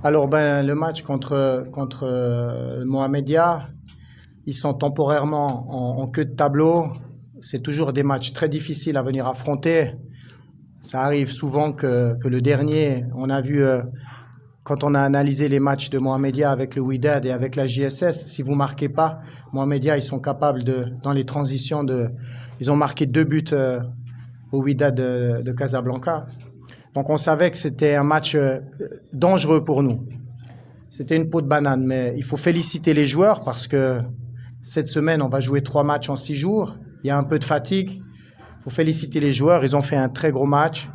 Alors, le match contre Mohamedia, ils sont temporairement en queue de tableau. C'est toujours des matchs très difficiles à venir affronter. Ça arrive souvent que le dernier, on a vu, quand on a analysé les matchs de Mohamedia avec le Wydad et avec la JSS, si vous ne marquez pas, Mohamedia, ils sont capables dans les transitions, ils ont marqué 2 buts au Wydad de Casablanca. Donc on savait que c'était un match dangereux pour nous. C'était une peau de banane, mais il faut féliciter les joueurs parce que cette semaine, on va jouer 3 matchs en 6 jours. Il y a un peu de fatigue. Il faut féliciter les joueurs. Ils ont fait un très gros match.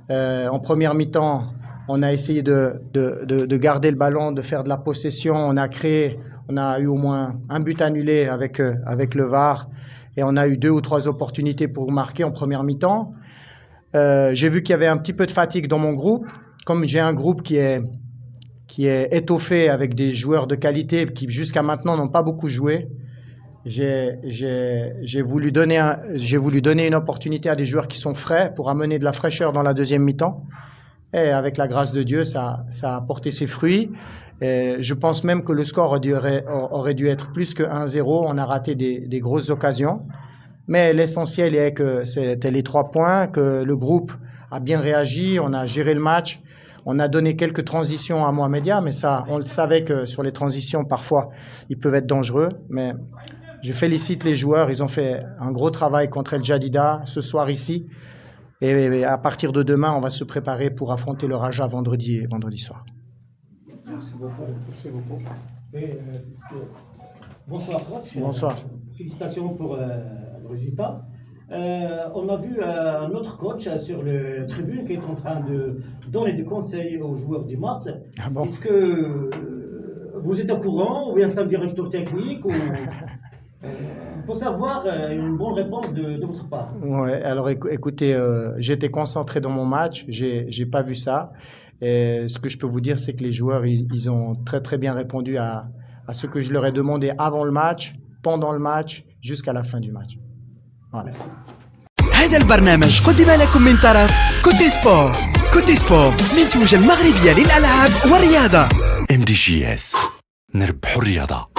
En première mi-temps, on a essayé de garder le ballon, de faire de la possession. On a eu au moins un but annulé avec le VAR. Et on a eu 2 ou 3 opportunités pour marquer en première mi-temps. J'ai vu qu'il y avait un petit peu de fatigue dans mon groupe. Comme j'ai un groupe qui est étoffé avec des joueurs de qualité qui jusqu'à maintenant n'ont pas beaucoup joué, j'ai voulu donner une opportunité à des joueurs qui sont frais pour amener de la fraîcheur dans la deuxième mi-temps. Et avec la grâce de Dieu, ça a porté ses fruits. Et je pense même que le score aurait dû être plus que 1-0. On a raté des grosses occasions. Mais l'essentiel est que c'était les 3 points, que le groupe a bien réagi, on a géré le match, on a donné quelques transitions à Mohamedia, mais ça, on le savait que sur les transitions, parfois, ils peuvent être dangereux. Mais je félicite les joueurs, ils ont fait un gros travail contre El Jadida ce soir ici. Et à partir de demain, on va se préparer pour affronter le Raja vendredi soir. Merci beaucoup. Et, bonsoir coach. Bonsoir. Félicitations pour le résultat. On a vu un autre coach sur la tribune qui est en train de donner des conseils aux joueurs du MAS. Ah bon? Est-ce que vous êtes au courant ou bien c'est un directeur technique pour savoir une bonne réponse de votre part? Ouais, alors écoutez, j'étais concentré dans mon match, j'ai pas vu ça. Et ce que je peux vous dire, c'est que les joueurs, ils ont très très bien répondu à ce que je leur ai demandé avant le match, pendant le match, jusqu'à la fin du match. Voilà. Merci. هذا البرنامج قدم لكم من طرف كوتي سبور. كوتي سبور منتوجة المغربية للألعاب والرياضة. MDGS نربح الرياضة.